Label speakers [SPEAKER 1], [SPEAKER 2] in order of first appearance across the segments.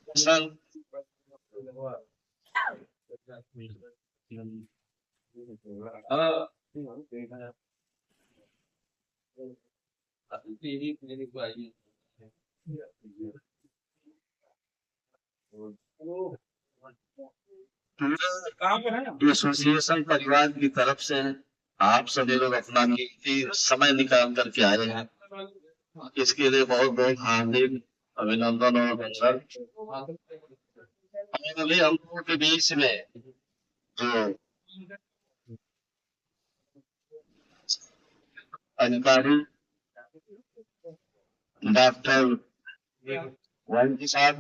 [SPEAKER 1] Sir association परिवार की तरफ से आप सभी लोग अपना कीमती समय निकाल करके आए हैं। इसके लिए बहुत बहुत हार्दिक अभिनंदन और बधाई। फाइनली हम लोगों के बीच में जो अधिकारी डॉक्टर वाई साहब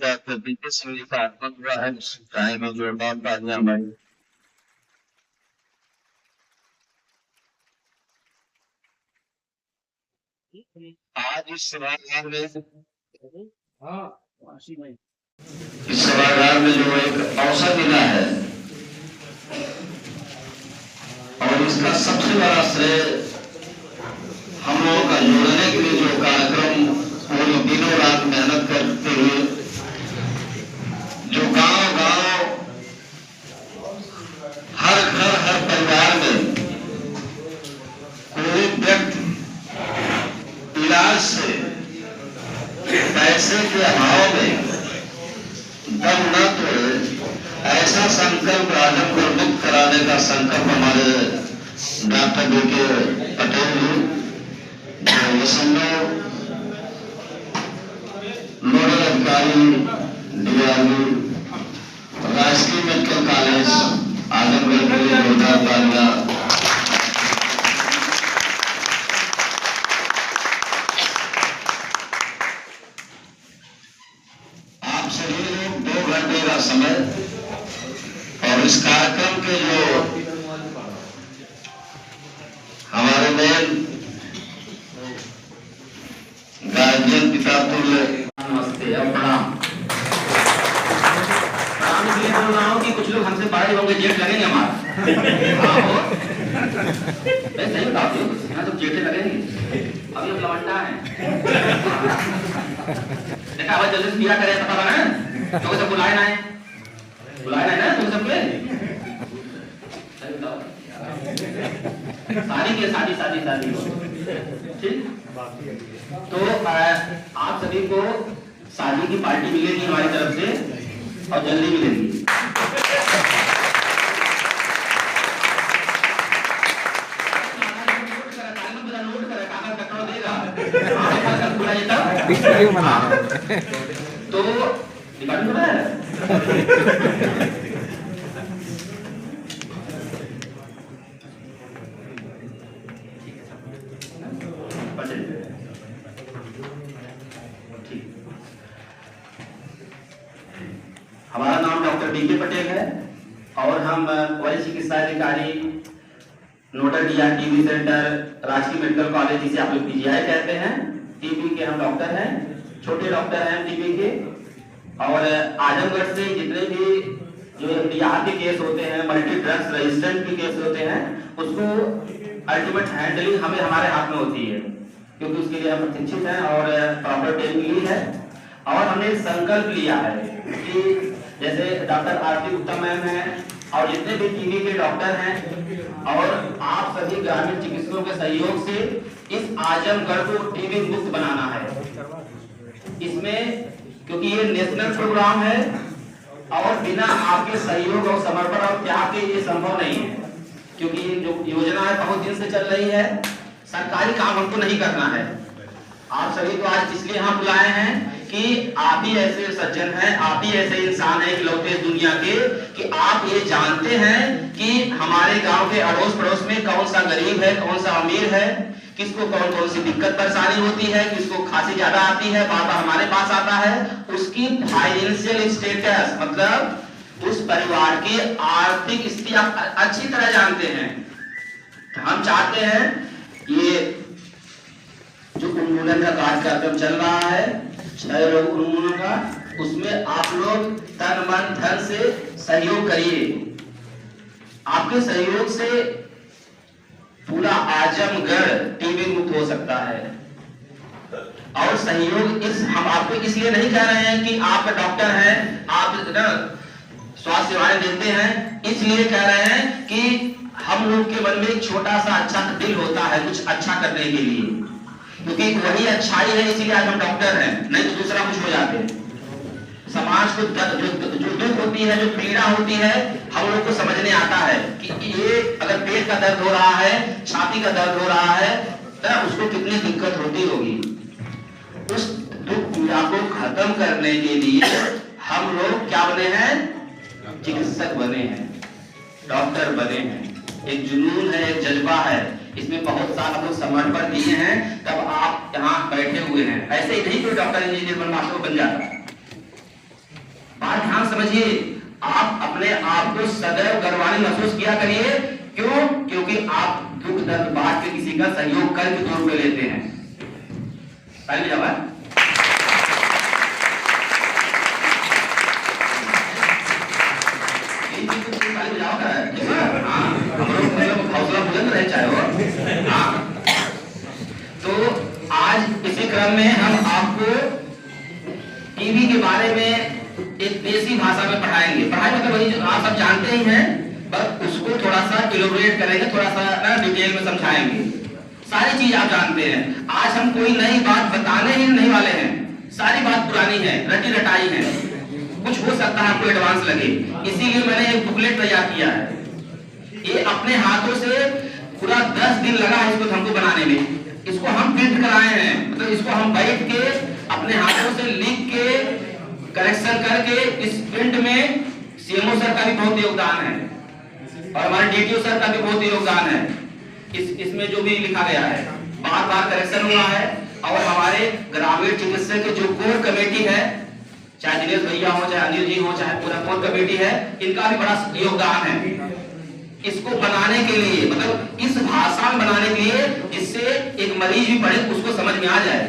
[SPEAKER 1] डॉक्टर बीके सिंह का आगमन हुआ है। चाहे जोरदार तालियां बजाएं। आज इस सभागार में जो एक अवसर मिला है और इसका सबसे बड़ा श्रेय हम लोगों का जोड़ने के लिए जो कार्यक्रम पूरी दिनों रात मेहनत करते हुए जो गांव-गांव हर घर हर परिवार में कोई व्यक्ति इलाज से पैसे के अभाव में दम न तोड़े, ऐसा संकल्प आजमगढ़ मुक्त कराने का संकल्प हमारे डॉक्टर बीके पटेल जी नोडल अधिकारी डीआरबी राजकीय मेडिकल कॉलेज आजमगढ़ के लिए जोरदार तालियां। आप सभी लोग 2 घंटे का समय और इस कार्यक्रम के जो हमारे मेन गार्जियन पिता तुल्य नमस्ते और प्रणाम। प्रणाम इसलिए बोल रहा हूँ कि कुछ लोग हमसे बड़े होंगे, जेठ लगेंगे हमारे। मैं सही बताती हूँ, यहाँ तो जेठे लगेंगे। अभी हम लवंडा हैं। देखा अब जल्दी से बिया करे पता बना तो सब बुलाए ना है तुम सबके शादी ठीक। तो आप सभी को शादी की पार्टी मिलेगी हमारी तरफ से और जल्दी मिलेगी। तो हमारा नाम डॉक्टर बीके पटेल है और हम वरिष्ठ चिकित्सा अधिकारी नोडल डीआर टीबी सेंटर राजकीय मेडिकल कॉलेज जिसे आप लोग पीजीआई कहते हैं, टीबी के हम डॉक्टर हैं, छोटे डॉक्टर हैं टीबी के। और आजमगढ़ से जितने भी जो एफडीआर के केस होते हैं, मल्टी ड्रग्स रेजिस्टेंट के केस होते हैं, उसको अल्टीमेट हैंडलिंग हमें हमारे हाथ में होती है, क्योंकि उसके लिए हम प्रशिक्षित हैं और प्रॉपर ट्रेनिंग ली है। और हमने संकल्प लिया है कि जैसे डॉक्टर आरती गुप्ता मैम है और जितने भी टीबी के डॉक्टर हैं और आप सभी ग्रामीण चिकित्सकों के सहयोग से इस आजमगढ़ को टीबी मुक्त बनाना है। इसमें क्योंकि ये नेशनल प्रोग्राम है और बिना आपके सहयोग और समर्पण और त्याग के ये संभव नहीं है, क्योंकि ये जो योजना है बहुत दिन से चल रही है, सरकारी काम हमको नहीं करना है। आप सभी को आज इसलिए यहाँ बुलाए हैं कि आप ही ऐसे सज्जन हैं, आप ही ऐसे इंसान हैं इकलौते दुनिया के कि आप ये जानते हैं कि हमारे गांव के अड़ोस पड़ोस में कौन सा गरीब है, कौन सा अमीर है, किसको कौन कौन सी दिक्कत परेशानी होती है, किसको खांसी ज्यादा आती है, बार बार हमारे पास आता है, उसकी फाइनेंशियल स्टेटस मतलब उस परिवार की आर्थिक स्थिति आप अच्छी तरह जानते हैं। हम चाहते हैं ये जो उन्मूलन का कार्यक्रम चल रहा है, क्षय रोग उन्मूलन का, उसमें आप लोग तन मन धन से सहयोग करिए। आपके सहयोग से पूरा आजमगढ़ टीबी मुक्त हो सकता है। और सहयोग इस हम आपको इसलिए नहीं कह रहे हैं कि आप डॉक्टर हैं, आप स्वास्थ्य सेवाएं देते हैं, इसलिए कह रहे हैं कि हम लोग के मन में एक छोटा सा अच्छा दिल होता है कुछ अच्छा करने के लिए, क्योंकि वही अच्छाई है, इसीलिए आज हम डॉक्टर हैं, नहीं तो दूसरा कुछ हो जाते हैं। समाज को जो दुख होती है, जो पीड़ा होती है, हम लोग को समझने आता है कि ये अगर पेट का दर्द हो रहा है, छाती का दर्द हो रहा है, तो उसको कितनी दिक्कत होती होगी। उस दुख पीड़ा को खत्म करने के लिए हम लोग क्या बने हैं? चिकित्सक बने हैं, डॉक्टर बने हैं। एक जुनून है, एक जज्बा है, इसमें बहुत सारा लोग समर्पण दिए हैं, तब आप यहाँ बैठे हुए हैं। ऐसे ही नहीं कोई डॉक्टर इंजीनियर बन जाता। बात ध्यान समझिए, आप अपने आप को सदैव गर्वान्वित महसूस किया करिए। क्यों? क्योंकि आप दुख दर्द बांट के किसी का सहयोग करके 2 रुपए लेते हैं। ताली जवाब हौसला बुलंद रहे चाहे हो। तो आज इसी क्रम में हम आपको टीबी के बारे में एक देसी भाषा में पढ़ाएंगे। पढ़ाई मतलब वही जो आप सब जानते ही हैं, बस उसको थोड़ा सा इलोबरेट करेंगे, थोड़ा सा डिटेल में समझाएंगे। सारी चीज आप जानते हैं। आज हम कोई नई बात बताने ही नहीं वाले हैं, सारी बात पुरानी है, रटी रटाई है। कुछ हो सकता है आपको एडवांस लगे, इसीलिए मैंने एक बुकलेट तैयार किया है। ये अपने हाथों से पूरा 10 दिन लगा है इसको हमको बनाने में। इसको हम प्रिंट कराए हैं, मतलब इसको हम बैठ के अपने हाथों से लिख के करेक्शन करके इस प्रिंट में सीएमओ सर का भी बहुत योगदान है और हमारे डीटीओ सर का भी बहुत योगदान है। इसमें जो भी लिखा गया है बार बार करेक्शन हुआ है। और हमारे ग्रामीण चिकित्सक की जो कोर कमेटी है, चाहे दिनेश भैया हो, चाहे अनिल जी हो, चाहे पूरा कोर कमेटी है, इनका भी बड़ा योगदान है इसको बनाने के लिए, मतलब इस भाषा में बनाने के लिए, जिससे एक मरीज भी पढ़े उसको समझ में आ जाए।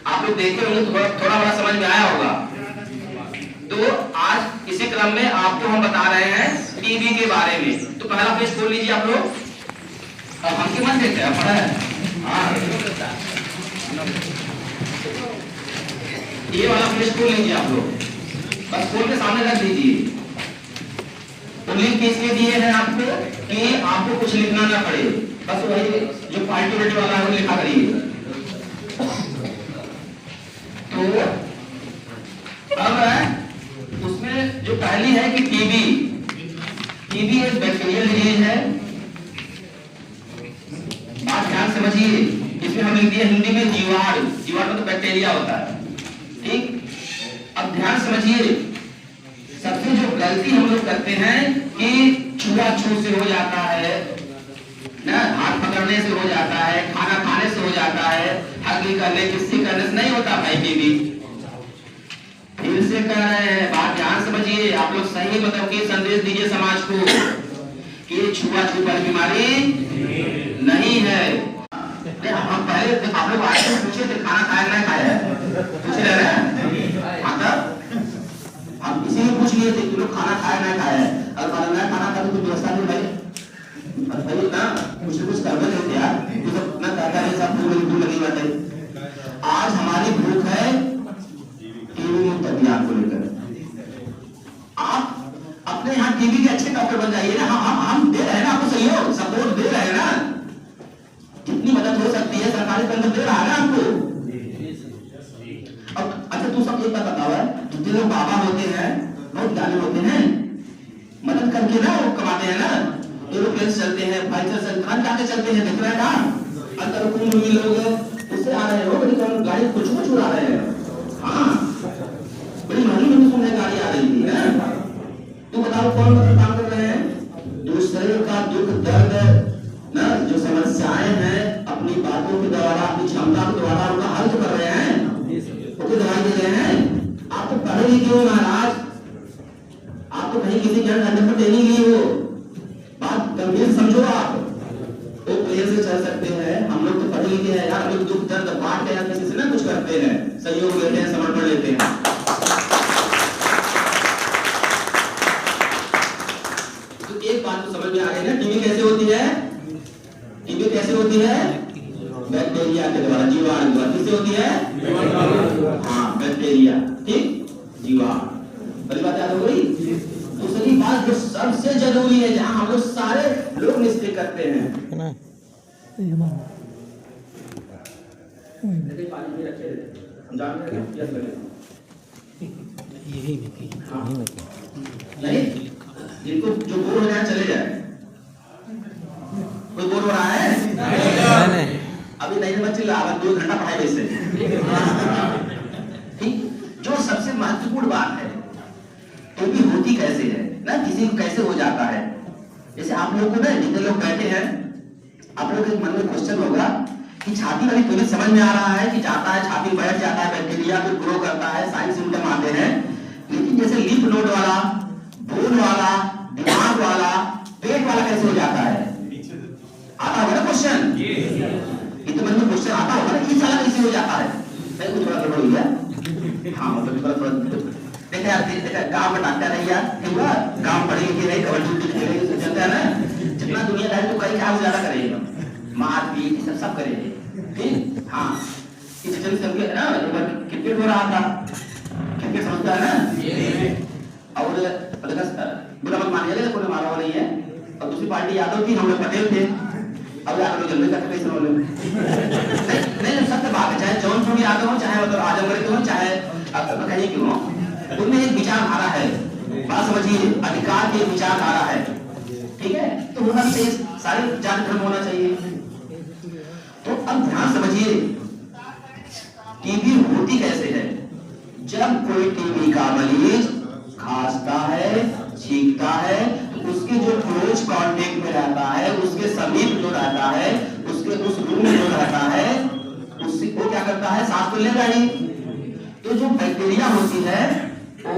[SPEAKER 1] आप लोग देखे होंगे थोड़ा बड़ा समझ में आया होगा। तो आज इसी क्रम में आपको हम बता रहे हैं टीबी के बारे में। तो पहला पेज खोल लीजिए आप लोग। अब हमके मन देखते हैं, पढ़ा है ये वाला पेज खोल लीजिए आप लोग, बस खोल के सामने रख दीजिए। तो लिंक इसलिए दिए हैं आपको कि आपको कुछ लिखना ना पड़े, बस वही जो पार्टिकुलर वाला है वो लिखा करिए। तो अब उसमें जो पहली है कि टीबी एक बैक्टीरियल डिजीज है। बात ध्यान समझिए, इसमें हम लिख दिए हिंदी में जीवाणु में तो बैक्टीरिया होता है, ठीक। अब ध्यान समझिए, सबसे जो गलती हम लोग करते हैं कि छुआछूत से हो जाता है ना, हाथ पकड़ने से हो जाता है, खाना खाने से हो जाता है, हग्गी करने किसी करने से नहीं होता भाई। टीबी फिर से कह रहे हैं, बात ध्यान समझिए, आप लोग सही मतलब कि संदेश दीजिए समाज को कि छुआछूत वाली बीमारी नहीं है। हम पहले आप लोग आज पूछे थे खाना खाया नहीं खाया, पूछ रहे हैं मतलब हम इसीलिए पूछ लिए थे कि लोग खाना खाया नहीं खाया है। अगर मैं खाना खा तो कुछ व्यवस्था नहीं भाई ना, कुछ करने देते यार, कुछ अपना कहता है सब भूख लगी बात है। आज हमारी भूख है टीबी मुक्त अभियान को लेकर। आप अपने यहाँ टीबी के अच्छे डॉक्टर बन जाइए ना, हम दे रहे हैं ना आपको सहयोग, सपोर्ट दे रहे हैं ना, कितनी मदद हो सकती है सरकारी तंत्र दे रहा है ना आपको। अब अच्छा तू सब एक बात बताओ, जितने लोग बाबा होते हैं बहुत ज्ञानी होते हैं, मदद करके ना वो कमाते हैं ना, एरोप्लेन चलते हैं, फाइटर चलते चलते हैं, दिख रहा है ना, अंतर कुंभ में लोग उससे आ रहे हो, बड़ी कम गाड़ी कुछ उड़ा रहे हैं। हाँ बड़ी महंगी सुनने गाड़ी आ रही थी ना। तो बताओ कौन मतलब काम कर रहे हैं? दूसरे का दुख दर्द ना, जो समस्याएं हैं अपनी बातों के द्वारा, अपनी क्षमता के द्वारा उनका हल कर रहे हैं, ओके दवाई दे रहे हैं। आप तो पढ़े लिखे हो महाराज, आप तो कहीं किसी ज्ञान केंद्र पर ट्रेनिंग ली हो, बात गंभीर समझो। आप वो प्रेम से चल सकते हैं, हम लोग तो पढ़े लिखे हैं यार, हम लोग दुख दर्द बांट के किसी से ना कुछ करते हैं, सहयोग लेते हैं, समर्पण लेते हैं। तो एक बात तो समझ में आ गई ना, टीबी कैसे होती है? टीबी कैसे होती है? बैक्टीरिया बैक्टीरिया के द्वारा, जीवाणु द्वारा। किससे होती है? हाँ, बैक्टीरिया। ठीक, जीवाणु। पहली बात याद हो गई। दूसरी बात जो सबसे जरूरी है, जहाँ हम लोग सारे लोग निश्चय करते हैं, पानी में रखे हम जानते हैं नहीं, जिनको जो बोर हो जाए चले जाए। कोई बोर हो रहा है? नहीं। अभी नहीं बच्चे 2 घंटा पढ़ाई वैसे। ठीक, जो सबसे महत्वपूर्ण बात है, तो भी होती कैसे है ना, किसी को कैसे हो जाता है। जैसे आप लोग को ना, जितने लोग बैठे हैं, आप लोग के मन में क्वेश्चन होगा कि छाती वाली तुम्हें समझ में आ रहा है कि जाता है, छाती बैठ जाता है, बैक्टीरिया फिर ग्रो करता है, साइन सिम्टम आते हैं। लेकिन जैसे लिम्फ नोड वाला, बोन वाला, दिमाग वाला, पेट वाला कैसे हो जाता है? आता होगा ना क्वेश्चन? ये तो मन में क्वेश्चन आता होगा ना, इस वाला कैसे हो जाता है? नहीं, कुछ थोड़ा गड़बड़ हो गया। हाँ, मतलब थोड़ा देखा यार, देखा गाँव में डॉक्टर है यार, ठीक है, गाँव पढ़े लिखे नहीं, कबड्डी खेलेंगे, चलता है ना, जितना दुनियादारी तो कहीं क्या ज्यादा करेगा, मार पीट सब करेंगे। ठीक, हाँ, इस चल से ना क्रिकेट हो रहा था, क्रिकेट समझता है ना, और बुरा मत मानिएगा, कोई मारा हुआ नहीं है। और दूसरी पार्टी यादव थी, हम लोग पटेल थे। अब यादव लोग जल्दी करते कैसे बोले? नहीं, सत्य बात है, चाहे जौनपुर यादव हो, चाहे मतलब आजमगढ़ के हो, चाहे कहीं क्यों हो, उनमें एक विचारधारा है, बात समझिए, अधिकार की विचारधारा है। ठीक है, तो होना चाहिए, सारे जाति धर्म होना चाहिए। तो अब ध्यान समझिए, टीबी होती कैसे है। जब कोई टीबी का मरीज खांसता है, छींकता है, तो उसके जो क्लोज कांटेक्ट में रहता है, उसके समीप जो रहता है, उसके उस रूम में जो रहता है, उससे वो क्या करता है, सांस तो लेगा ही। तो जो बैक्टीरिया होती है वो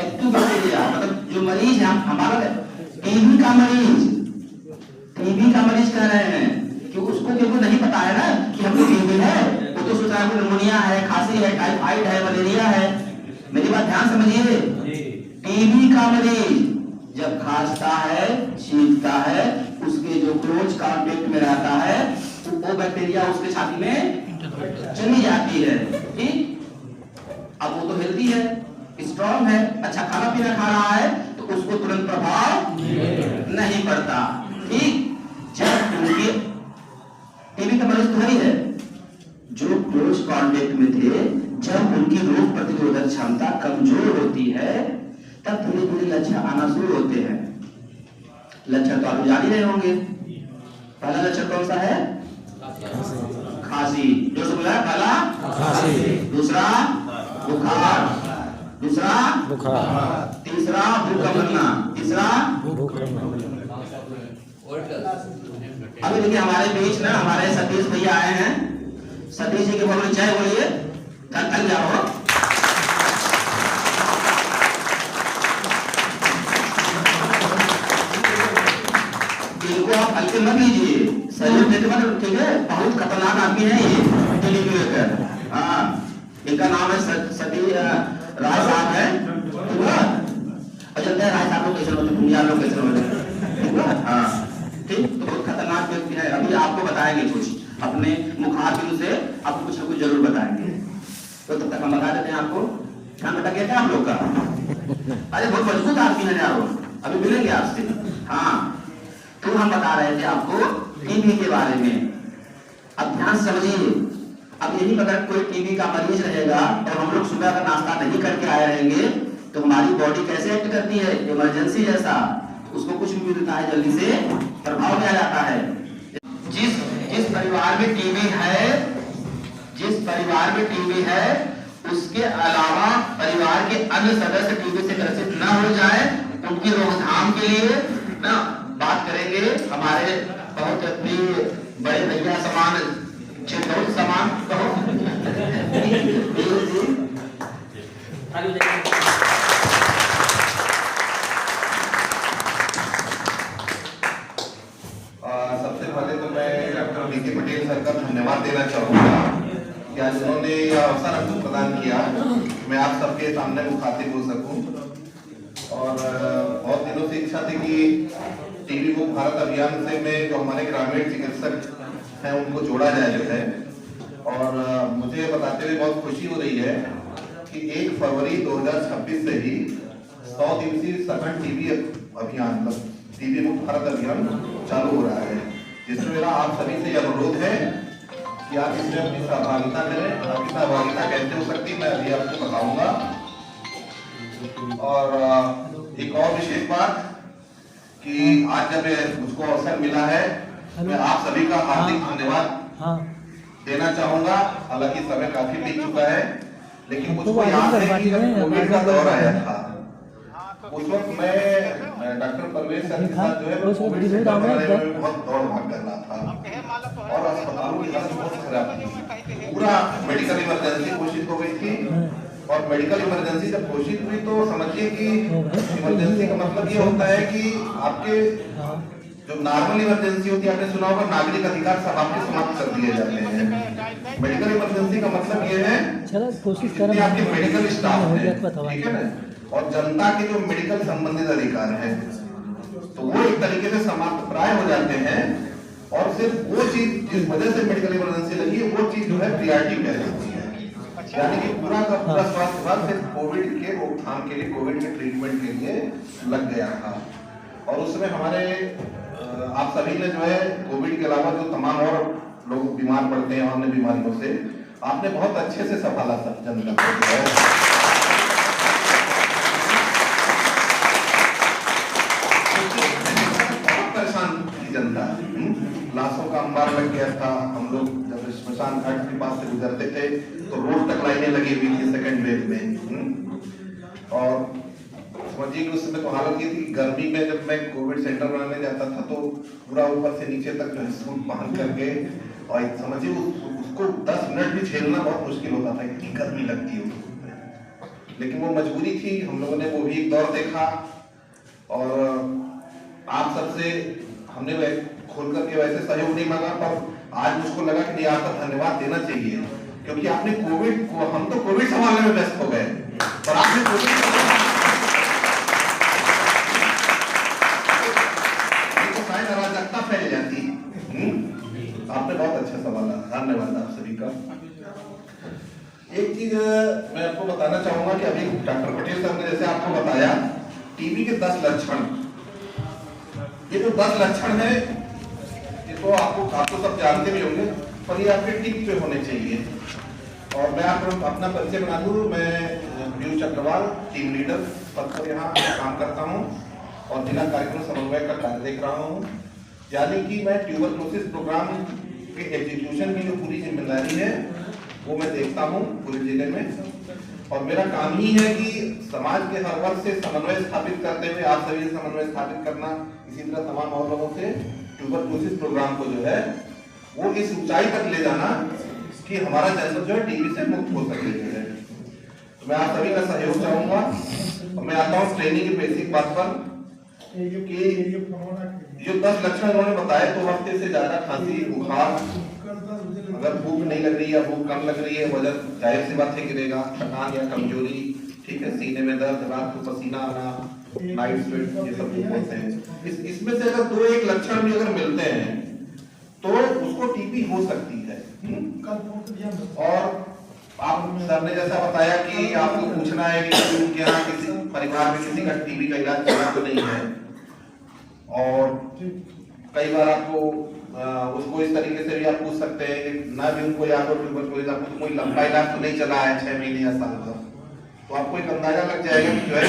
[SPEAKER 1] एक्टिव बैक्टीरिया, मतलब जो मरीज है हमारा टीबी का मरीज कह रहे हैं, कि उसको क्योंकि नहीं पता है ना कि हमको टीबी है, वो तो सोच रहा है निमोनिया है, खांसी है, टाइफाइड है, मलेरिया है। मेरी बात ध्यान समझिए, टीबी का मरीज जब खांसता है, छींकता है, उसके जो क्लोज कांटेक्ट में रहता है, तो वो बैक्टीरिया उसके छाती में चली जाती है। ठीक, अब वो तो हेल्दी है, स्ट्रॉन्ग है, अच्छा खाना पीना खा रहा है, तो उसको तुरंत प्रभाव नहीं पड़ता। ठीक, जब उनके टीबी का मरीज तो है, जो क्लोज कांटेक्ट में थे, जब उनकी रोग प्रतिरोधक क्षमता कमजोर होती है, तब धीरे धीरे लक्षण आना शुरू होते हैं। लक्षण तो आप जान ही रहे होंगे। पहला लक्षण कौन सा है? खांसी। जो से बोला, पहला खांसी, दूसरा बुखार, दूसरा बुखार, तीसरा भूख बनना, तीसरा भूख बनना। अभी देखिए हमारे बीच ना हमारे सतीश भैया आए हैं। सतीश जी के बोलो जय बोलिए, थक जाओ। इनको आप हल्के मत लीजिए, शरीर देते मत, ठीक है, बहुत खतरनाक आदमी है ये टीबी को लेकर। हाँ, इनका नाम है सतीश राय साहब है, ठीक है। और चलते हैं राय साहब लोग कैसे होते, दुनिया लोग कैसे होते। हाँ, ठीक, तो बहुत खतरनाक व्यक्ति है। अभी आपको बताएंगे कुछ अपने मुखातिब से, आपको कुछ ना कुछ जरूर बताएंगे। तो तब तक हम बता देते हैं आपको। ध्यान भटक गया क्या आप लोग का? अरे बहुत मजबूत आदमी है यार, अभी मिलेंगे आपसे। हाँ, तो हम बता रहे थे आपको टीबी के बारे में। अब ध्यान समझिए, अब यही अगर कोई टीबी का मरीज रहेगा और हम लोग सुबह का नाश्ता नहीं करके आए रहेंगे, तो हमारी बॉडी कैसे एक्ट करती है, इमरजेंसी जैसा, उसको कुछ भी मिलता है जल्दी से प्रभाव में आ जाता है। जिस परिवार में टीबी है, जिस परिवार में टीबी है, उसके अलावा परिवार के अन्य सदस्य टीबी से ग्रसित न हो जाए, उनकी रोकथाम के लिए ना बात करेंगे हमारे बहुत बड़े भैया समान, बहुत समान कहो।
[SPEAKER 2] सबसे पहले तो मैं डॉक्टर बीके पटेल सर का धन्यवाद देना चाहूँगा कि आज उन्होंने यह अवसर हमको प्रदान किया कि मैं आप सबके सामने मुखातिब हो सकूं। और बहुत दिनों से इच्छा थी कि टीबी मुक्त भारत अभियान से में जो हमारे ग्रामीण चिकित्सक हैं उनको जोड़ा जाए जो है। और मुझे बताते हुए बहुत खुशी हो रही है कि 1 फरवरी 2026 से ही 100 दिवसीय सघन टीबी अभियान मतलब टीबी मुक्त भारत अभियान चालू हो रहा है, जिसमें मेरा आप सभी से अनुरोध है कि आप इसमें अपनी सहभागिता करें। आपकी सहभागिता कैसे हो सकती है मैं अभी आपको बताऊंगा। और एक और विशेष बात कि आज जब मुझको अवसर मिला है, मैं आप सभी का हार्दिक धन्यवाद देना चाहूंगा। हालांकि समय काफी बीत चुका है, लेकिन मुझको याद है कि जब कोविड का दौर आया था उस वक्त मैं डॉक्टर परवेज सर के साथ जो है कोविड से बहुत दौड़ भाग कर रहा था और अस्पतालों की हालत बहुत खराब थी। पूरा मेडिकल इमरजेंसी घोषित हो गई थी और मेडिकल इमरजेंसी जब घोषित हुई तो समझिए कि इमरजेंसी का मतलब ये होता है कि आपके जो नॉर्मल इमरजेंसी होती है, आपने सुना होगा नागरिक अधिकार सब आपके समाप्त कर दिए जाते हैं। मेडिकल इमरजेंसी का मतलब ये है कि आपके मेडिकल स्टाफ है, ठीक है ना, और जनता के जो मेडिकल संबंधित अधिकार है तो वो एक तरीके से समाप्त प्राय हो जाते हैं। और सिर्फ वो चीज जिस वजह से मेडिकल इमरजेंसी लगी है वो चीज जो है प्रियॉरिटी पे होती है। यानी कि पूरा का पूरा स्वास्थ्य विभाग सिर्फ कोविड के रोकथाम के लिए, कोविड के ट्रीटमेंट के लिए लग गया था। और उसमें हमारे आप सभी ने जो है कोविड के अलावा जो तमाम और लोग बीमार पड़ते हैं अन्य बीमारियों से, आपने बहुत अच्छे से संभाला सब जनता को जो है। बहुत परेशान थी जनता, लाशों का अंबार लग गया था। हम लोग जब श्मशान घाट के पास से गुजरते थे तो रोड तक लाइनें लगी हुई थी सेकंड वेव में। और समझिए कि उस समय तो हालत ये थी, गर्मी में जब मैं कोविड सेंटर बनाने जाता था तो पूरा ऊपर से नीचे तक जो है सूट पहन करके, और समझिए उसको 10 मिनट भी झेलना बहुत मुश्किल होता था, इतनी गर्मी लगती है। लेकिन वो मजबूरी थी, हम लोगों ने वो भी एक दौर देखा। और आप सबसे हमने खोल करके वैसे सहयोग नहीं मांगा, पर आज मुझको लगा कि नहीं आपका धन्यवाद देना चाहिए, क्योंकि आपने कोविड को, हम तो कोविड संभालने में व्यस्त हो गए पर आपने कोविड अराजकता फैल जाती। आपने बहुत अच्छा संभाला, धन्यवाद आप सभी का। एक चीज मैं आपको बताना चाहूंगा कि अभी डॉक्टर पटेल साहब ने जैसे आपको बताया टीबी के 10 लक्षण, ये जो 10 लक्षण है ये तो आपको सब जानते भी होंगे, पर ये आपके टिप पे होने चाहिए। और मैं आपको अपना परिचय बना दूं, मैं पीयूष चक्रवाल टीम लीडर पद पर यहाँ काम करता हूँ और जिला कार्यक्रम समन्वय का कार्य देख रहा हूँ। यानी कि मैं ट्यूबरक्लोसिस प्रोग्राम के एग्जीक्यूशन की जो पूरी जिम्मेदारी है वो मैं देखता हूँ पूरे जिले में। और मेरा काम ही है कि समाज के हर वर्ग से समन्वय स्थापित करते हुए आप सभी से समन्वय स्थापित करना, इसी तरह तमाम और लोगों से ट्यूबरक्लोसिस प्रोग्राम को जो है वो इस ऊंचाई तक ले जाना कि हमारा जनपद जो है टीबी से मुक्त हो सके जो है। तो मैं आप सभी का सहयोग चाहूंगा। और मैं आता हूँ ट्रेनिंग की बेसिक बात पर कि जो 10 लक्षण उन्होंने बताए तो हफ्ते से ज्यादा खांसी, बुखार, अगर भूख नहीं लग रही है या भूख कम लग रही है, वजन जाहिर सी बात है गिरेगा, थकान या कमजोरी, ठीक है, सीने में दर्द, रात को पसीना आना, नाइट स्वेट, ये सब होते हैं। इसमें से अगर 2-1 लक्षण भी अगर मिलते हैं तो उसको टीबी हो सकती है। और आप सर ने जैसा बताया कि आपको पूछना है कि उनके यहाँ किसी परिवार में किसी का टीबी का इलाज चला तो नहीं है। और कई बार आपको उसको इस तरीके से भी आप पूछ सकते हैं कि ना भी उनको याद हो कोई लंबा इलाज तो नहीं चला है 6 महीने या साल का, तो आपको एक अंदाजा लग जाएगा कि जो है